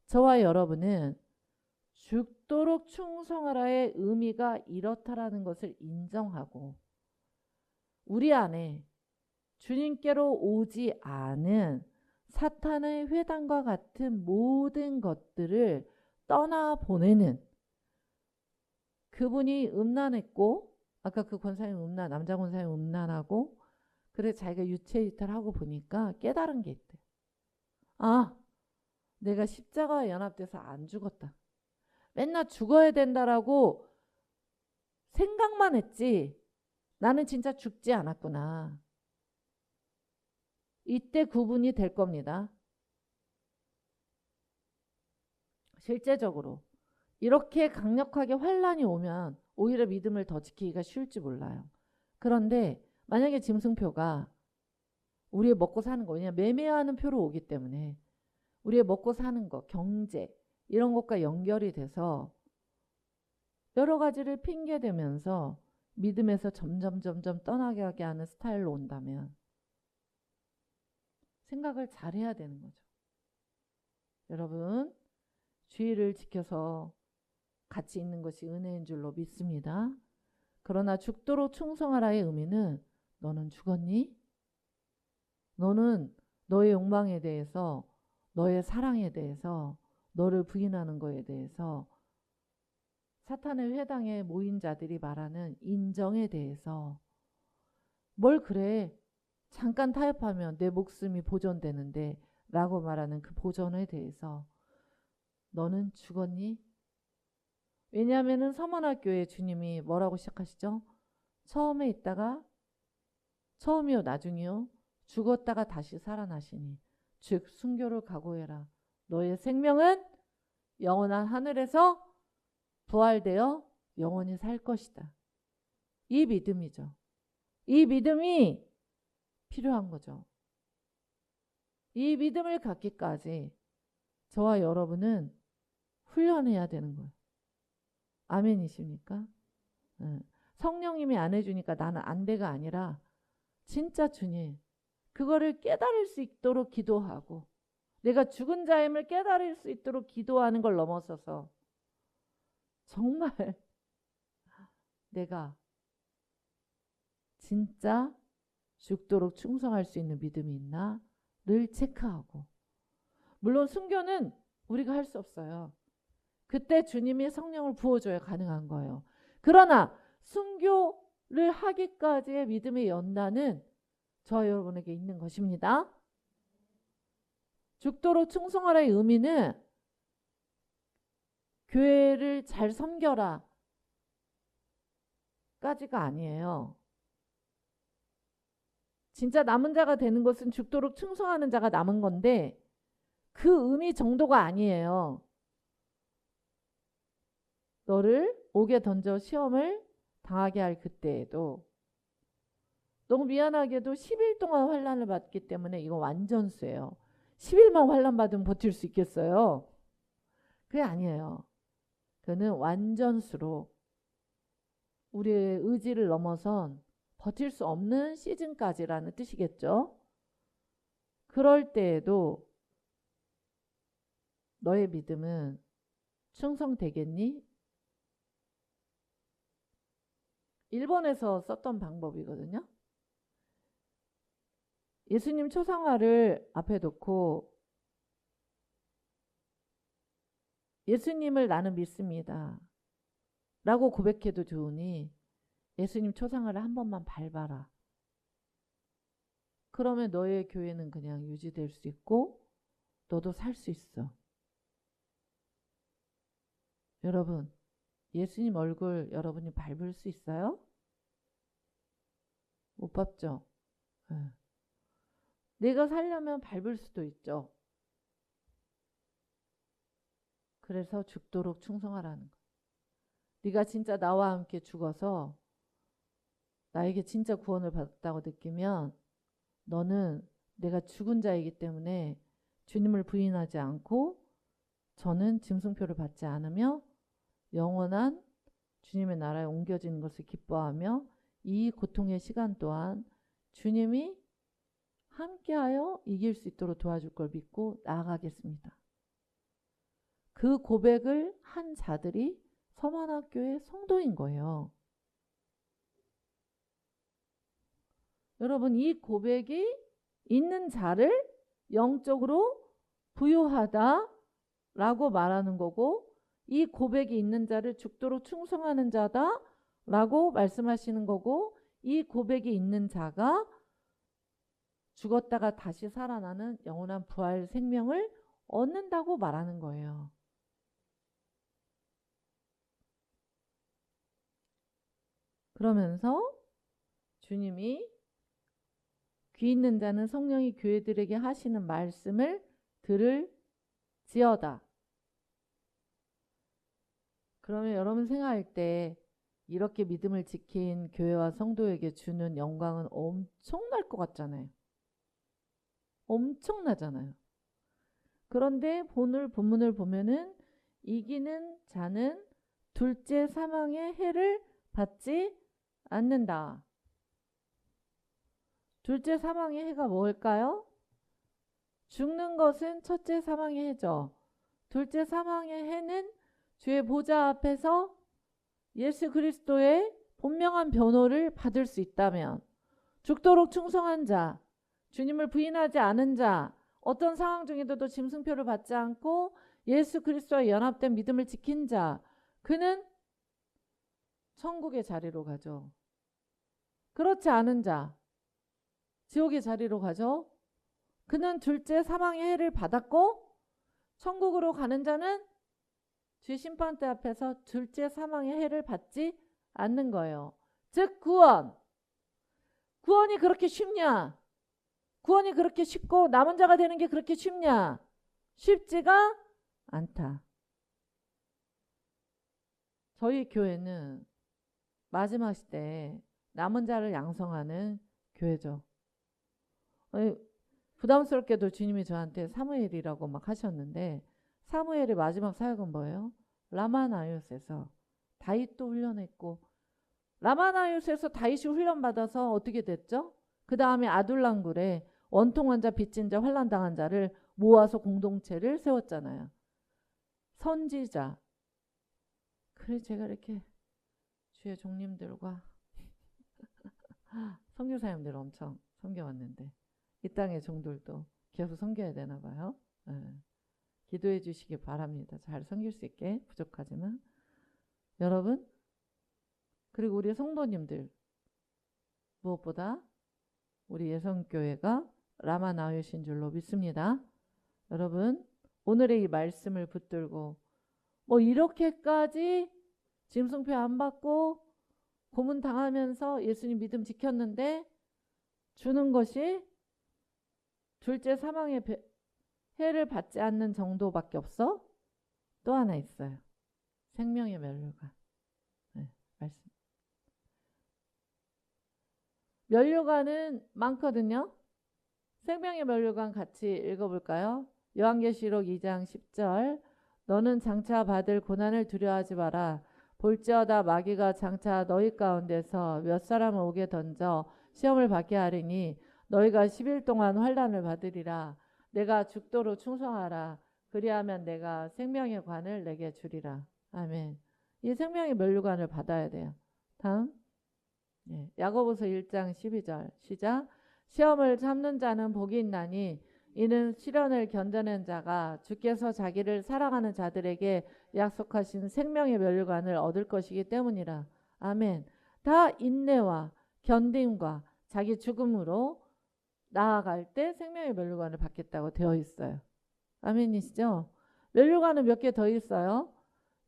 저와 여러분은 죽도록 충성하라의 의미가 이렇다라는 것을 인정하고 우리 안에 주님께로 오지 않은 사탄의 회당과 같은 모든 것들을 떠나보내는, 그분이 음란했고 아까 그 권사님 음란, 남자 권사님 음란하고 그래 자기가 유체이탈하고 보니까 깨달은 게 있대. 아, 내가 십자가에 연합돼서 안 죽었다. 맨날 죽어야 된다라고 생각만 했지 나는 진짜 죽지 않았구나. 이때 구분이 될 겁니다. 실제적으로 이렇게 강력하게 환란이 오면 오히려 믿음을 더 지키기가 쉬울지 몰라요. 그런데 만약에 짐승표가 우리의 먹고 사는 거, 왜냐면 매매하는 표로 오기 때문에 우리의 먹고 사는 거, 경제 이런 것과 연결이 돼서 여러 가지를 핑계대면서 믿음에서 점점 떠나게 하게 하는 스타일로 온다면 생각을 잘해야 되는 거죠. 여러분, 주의를 지켜서 같이 있는 것이 은혜인 줄로 믿습니다. 그러나 죽도록 충성하라의 의미는 너는 죽었니? 너는 너의 욕망에 대해서, 너의 사랑에 대해서, 너를 부인하는 거에 대해서, 사탄의 회당에 모인 자들이 말하는 인정에 대해서, 뭘 그래 잠깐 타협하면 내 목숨이 보존되는데 라고 말하는 그 보존에 대해서 너는 죽었니? 왜냐하면 서문학교에 주님이 뭐라고 시작하시죠? 처음에 있다가, 처음이요 나중이요, 죽었다가 다시 살아나시니 즉 순교를 각오해라. 너의 생명은 영원한 하늘에서 부활되어 영원히 살 것이다. 이 믿음이죠. 이 믿음이 필요한 거죠. 이 믿음을 갖기까지 저와 여러분은 훈련해야 되는 거예요. 아멘이십니까? 성령님이 안 해주니까 나는 안 돼가 아니라 진짜 주님 그거를 깨달을 수 있도록 기도하고 내가 죽은 자임을 깨달을 수 있도록 기도하는 걸 넘어서서 정말 내가 진짜 죽도록 충성할 수 있는 믿음이 있나를 체크하고, 물론 순교는 우리가 할 수 없어요. 그때 주님이 성령을 부어줘야 가능한 거예요. 그러나 순교를 하기까지의 믿음의 연단은 저와 여러분에게 있는 것입니다. 죽도록 충성하라의 의미는 교회를 잘 섬겨라 까지가 아니에요. 진짜 남은 자가 되는 것은 죽도록 충성하는 자가 남은 건데 그 의미 정도가 아니에요. 너를 옥에 던져 시험을 당하게 할 그때에도 너무 미안하게도 10일 동안 환난을 받기 때문에 이거 완전수예요. 10일만 환난 받으면 버틸 수 있겠어요? 그게 아니에요. 그는 완전수로 우리의 의지를 넘어선 버틸 수 없는 시즌까지라는 뜻이겠죠. 그럴 때에도 너의 믿음은 충성되겠니? 일본에서 썼던 방법이거든요. 예수님 초상화를 앞에 놓고 예수님을 나는 믿습니다 라고 고백해도 좋으니 예수님 초상화를 한 번만 밟아라. 그러면 너의 교회는 그냥 유지될 수 있고 너도 살 수 있어. 여러분, 예수님 얼굴 여러분이 밟을 수 있어요? 못 밟죠? 네. 내가 살려면 밟을 수도 있죠. 그래서 죽도록 충성하라는 거. 네가 진짜 나와 함께 죽어서 나에게 진짜 구원을 받았다고 느끼면 너는 내가 죽은 자이기 때문에 주님을 부인하지 않고 저는 짐승표를 받지 않으며 영원한 주님의 나라에 옮겨지는 것을 기뻐하며 이 고통의 시간 또한 주님이 함께하여 이길 수 있도록 도와줄 걸 믿고 나아가겠습니다. 그 고백을 한 자들이 서만학교의 성도인 거예요. 여러분, 이 고백이 있는 자를 영적으로 부유하다 라고 말하는 거고 이 고백이 있는 자를 죽도록 충성하는 자다 라고 말씀하시는 거고 이 고백이 있는 자가 죽었다가 다시 살아나는 영원한 부활 생명을 얻는다고 말하는 거예요. 그러면서 주님이 귀 있는 자는 성령이 교회들에게 하시는 말씀을 들을지어다. 그러면 여러분 생각할 때 이렇게 믿음을 지킨 교회와 성도에게 주는 영광은 엄청날 것 같잖아요. 엄청나잖아요. 그런데 본문을 보면은 이기는 자는 둘째 사망의 해를 받지 않는다. 둘째 사망의 해가 뭘까요? 죽는 것은 첫째 사망의 해죠. 둘째 사망의 해는 주의 보좌 앞에서 예수 그리스도의 본명한 변호를 받을 수 있다면 죽도록 충성한 자, 주님을 부인하지 않은 자, 어떤 상황 중에도 짐승표를 받지 않고 예수 그리스도와 연합된 믿음을 지킨 자, 그는 천국의 자리로 가죠. 그렇지 않은 자, 지옥의 자리로 가죠. 그는 둘째 사망의 해를 받았고 천국으로 가는 자는 주 심판대 앞에서 둘째 사망의 해를 받지 않는 거예요. 즉 구원이 그렇게 쉽냐? 구원이 그렇게 쉽고 남은 자가 되는 게 그렇게 쉽냐? 쉽지가 않다. 저희 교회는 마지막 시대에 남은 자를 양성하는 교회죠. 부담스럽게도 주님이 저한테 사무엘이라고 막 하셨는데 사무엘의 마지막 사역은 뭐예요? 라마나요스에서 다윗도 훈련했고 라마나요스에서 다윗이 훈련받아서 어떻게 됐죠? 그 다음에 아둘람굴에 원통한 자, 빚진 자, 환난당한 자를 모아서 공동체를 세웠잖아요. 선지자. 그래 제가 이렇게 주의 종님들과 선교사님들 엄청 섬겨왔는데 이 땅의 종들도 계속 섬겨야 되나 봐요. 기도해 주시기 바랍니다. 잘 섬길 수 있게 부족하지만 여러분 그리고 우리 성도님들 무엇보다 우리 예성교회가 라마나요신 줄로 믿습니다. 여러분 오늘의 이 말씀을 붙들고 뭐 이렇게까지 짐승표 안 받고 고문 당하면서 예수님 믿음 지켰는데 주는 것이 둘째 사망의 해를 받지 않는 정도밖에 없어? 또 하나 있어요. 생명의 면류관. 말씀. 면류관은 많거든요. 생명의 면류관 같이 읽어볼까요? 요한계시록 2장 10절 너는 장차 받을 고난을 두려워하지 마라. 볼지어다 마귀가 장차 너희 가운데서 몇 사람을 오게 던져 시험을 받게 하리니 너희가 10일 동안 환난을 받으리라. 내가 죽도록 충성하라. 그리하면 내가 생명의 관을 내게 주리라. 아멘. 이 생명의 면류관을 받아야 돼요. 다음. 야고보서 1장 12절 시작. 시험을 참는 자는 복이 있나니 이는 시련을 견뎌낸 자가 주께서 자기를 사랑하는 자들에게 약속하신 생명의 면류관을 얻을 것이기 때문이라. 아멘. 다 인내와 견딤과 자기 죽음으로 나아갈 때 생명의 면류관을 받겠다고 되어 있어요. 아멘이시죠? 면류관은 몇 개 더 있어요.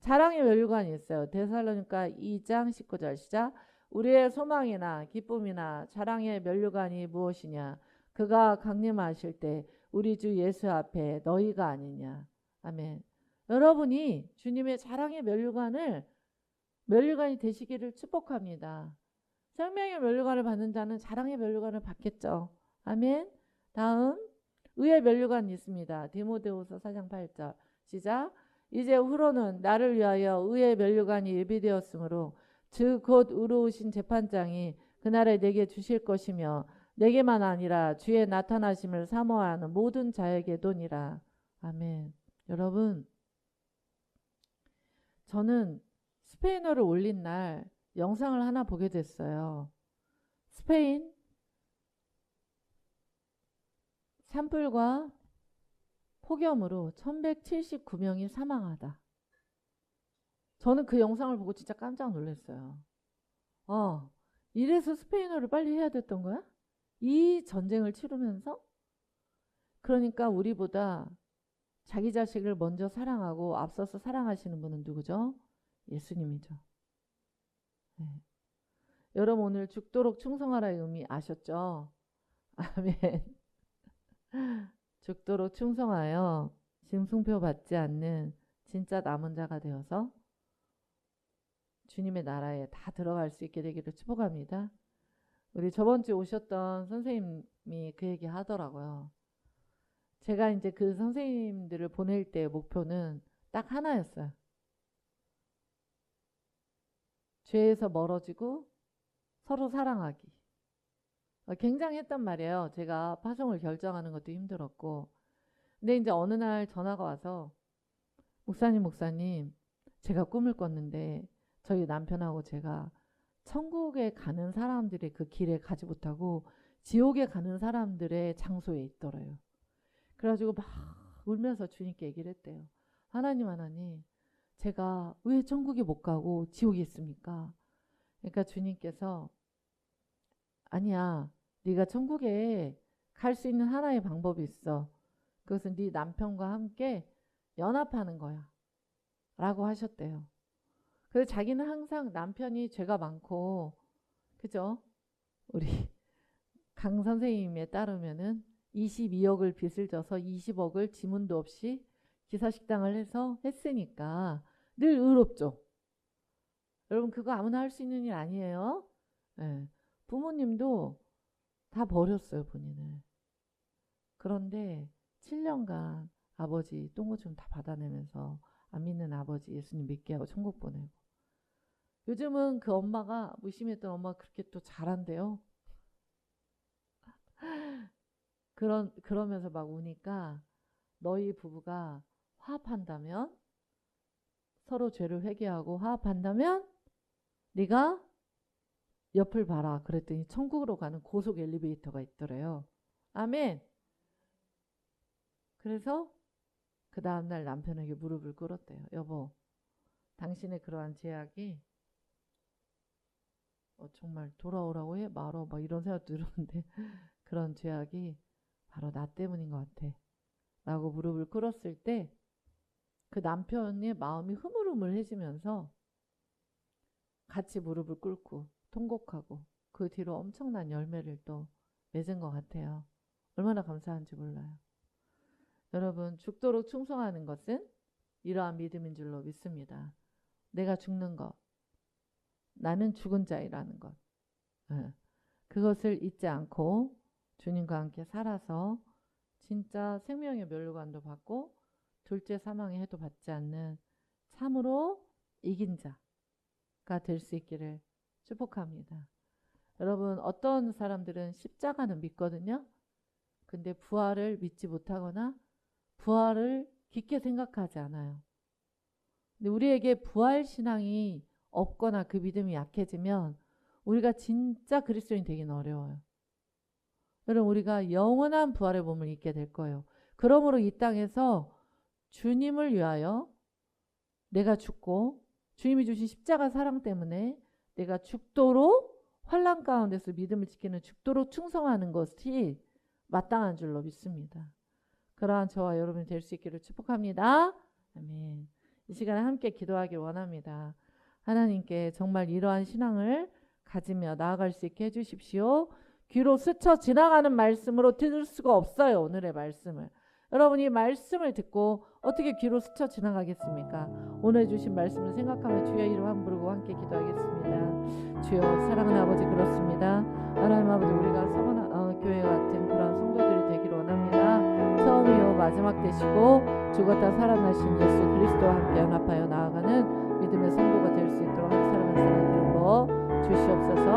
자랑의 면류관이 있어요. 데살로니가 2장 19절 시작. 우리의 소망이나 기쁨이나 자랑의 면류관이 무엇이냐? 그가 강림하실 때 우리 주 예수 앞에 너희가 아니냐. 아멘. 여러분이 주님의 자랑의 면류관이 되시기를 축복합니다. 생명의 면류관을 받는 자는 자랑의 면류관을 받겠죠. 아멘. 다음 의의 면류관이 있습니다. 디모데후서 4장 8절 시작. 이제 후로는 나를 위하여 의의 면류관이 예비되었으므로 즉 곧 의로우신 재판장이 그날에 내게 주실 것이며 내게만 아니라 주의 나타나심을 사모하는 모든 자에게도니라. 아멘. 여러분, 저는 스페인어를 올린 날 영상을 하나 보게 됐어요. 스페인 산불과 폭염으로 1179명이 사망하다. 저는 그 영상을 보고 진짜 깜짝 놀랐어요. 이래서 스페인어를 빨리 해야 됐던 거야? 이 전쟁을 치르면서? 그러니까 우리보다 자기 자식을 먼저 사랑하고 앞서서 사랑하시는 분은 누구죠? 예수님이죠. 네. 여러분 오늘 죽도록 충성하라의 의미 아셨죠? 아멘. 죽도록 충성하여 짐승표 받지 않는 진짜 남은 자가 되어서 주님의 나라에 다 들어갈 수 있게 되기를 축복합니다. 우리 저번 주에 오셨던 선생님이 그 얘기 하더라고요. 제가 이제 그 선생님들을 보낼 때 목표는 딱 하나였어요. 죄에서 멀어지고 서로 사랑하기. 굉장했단 말이에요. 제가 파송을 결정하는 것도 힘들었고. 근데 이제 어느 날 전화가 와서 목사님, 제가 꿈을 꿨는데 저희 남편하고 제가 천국에 가는 사람들의 그 길에 가지 못하고 지옥에 가는 사람들의 장소에 있더래요. 그래가지고 막 울면서 주님께 얘기를 했대요. 하나님, 제가 왜 천국에 못 가고 지옥에 있습니까? 그러니까 주님께서 아니야, 네가 천국에 갈 수 있는 하나의 방법이 있어. 그것은 네 남편과 함께 연합하는 거야. 라고 하셨대요. 그래서 자기는 항상 남편이 죄가 많고, 그죠? 우리 강 선생님에 따르면은 22억을 빚을 져서 20억을 지문도 없이 기사식당을 해서 했으니까 늘 의롭죠. 여러분 그거 아무나 할 수 있는 일 아니에요. 네. 부모님도 다 버렸어요 본인을. 그런데 7년간 아버지 똥오줌 다 받아내면서 안 믿는 아버지 예수님 믿게 하고 천국 보내고, 요즘은 그 엄마가 무심했던 엄마가 그렇게 또 잘한대요. 그러면서 막 우니까 너희 부부가 화합한다면, 서로 죄를 회개하고 화합한다면 네가 옆을 봐라 그랬더니 천국으로 가는 고속 엘리베이터가 있더래요. 아멘. 그래서 그 다음날 남편에게 무릎을 꿇었대요. 여보, 당신의 그러한 제약이 정말 돌아오라고 해? 말어? 막 이런 생각도 들었는데 그런 죄악이 바로 나 때문인 것 같아 라고 무릎을 꿇었을 때 그 남편의 마음이 흐물흐물해지면서 같이 무릎을 꿇고 통곡하고 그 뒤로 엄청난 열매를 또 맺은 것 같아요. 얼마나 감사한지 몰라요. 여러분 죽도록 충성하는 것은 이러한 믿음인 줄로 믿습니다. 내가 죽는 것, 나는 죽은 자이라는 것, 그것을 잊지 않고 주님과 함께 살아서 진짜 생명의 면류관도 받고 둘째 사망의 해도 받지 않는 참으로 이긴 자, 될 수 있기를 축복합니다. 여러분, 어떤 사람들은 십자가는 믿거든요. 근데 부활을 믿지 못하거나 부활을 깊게 생각하지 않아요. 근데 우리에게 부활 신앙이 없거나 그 믿음이 약해지면 우리가 진짜 그리스도인 되기는 어려워요. 여러분, 우리가 영원한 부활의 몸을 입게 될 거예요. 그러므로 이 땅에서 주님을 위하여 내가 죽고 주님이 주신 십자가 사랑 때문에 내가 죽도록 환난 가운데서 믿음을 지키는 죽도록 충성하는 것이 마땅한 줄로 믿습니다. 그러한 저와 여러분이 될 수 있기를 축복합니다. 아멘. 이 시간에 함께 기도하길 원합니다. 하나님께 정말 이러한 신앙을 가지며 나아갈 수 있게 해주십시오. 귀로 스쳐 지나가는 말씀으로 들을 수가 없어요. 오늘의 말씀을. 여러분이 말씀을 듣고 어떻게 귀로 스쳐 지나가겠습니까? 오늘 주신 말씀을 생각하며 주의 이름 한 부르고 함께 기도하겠습니다. 주여, 사랑하는 아버지, 그렇습니다. 하나님 아버지, 우리가 서원 교회 같은 그런 성도들이 되기를 원합니다. 처음이요 마지막 되시고 죽었다 살아나신 예수 그리스도와 함께 연합하여 나아가는 믿음의 성도가 될 수 있도록 한 사람 한 사람 기름 부어 주시옵소서.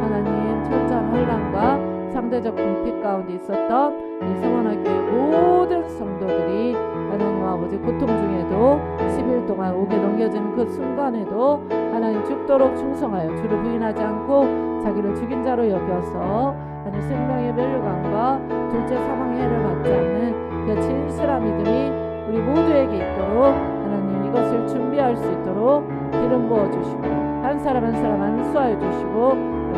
하나님, 철저한 혼란과 상대적 궁핍 가운데 있었던 이 성원학교의 모든 성도들이 하나님 아버지 고통 중에도 10일 동안 옥에 넘겨지는 그 순간에도 하나님 죽도록 충성하여 주를 부인하지 않고 자기를 죽인 자로 여겨서 하나님 생명의 멸류관과 둘째 사망의 해를 받지 않는 그 진실한 믿음이 우리 모두에게 있도록 하나님 이것을 준비할 수 있도록 기름 부어주시고 한 사람 한 사람 안수하여 주시고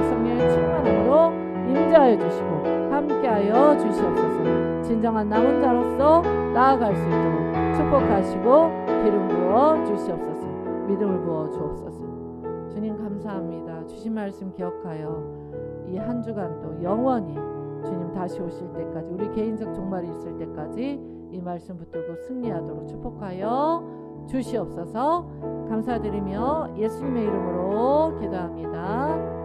성령의 충만함으로 임재하여 주시고 함께하여 주시옵소서. 진정한 남은 자로서 나아갈 수 있도록 축복하시고 기름 부어 주시옵소서. 믿음을 부어 주옵소서. 주님 감사합니다. 주신 말씀 기억하여 이 한 주간도 영원히 주님 다시 오실 때까지 우리 개인적 종말이 있을 때까지 이 말씀 붙들고 승리하도록 축복하여 주시옵소서. 감사드리며 예수님의 이름으로 기도합니다.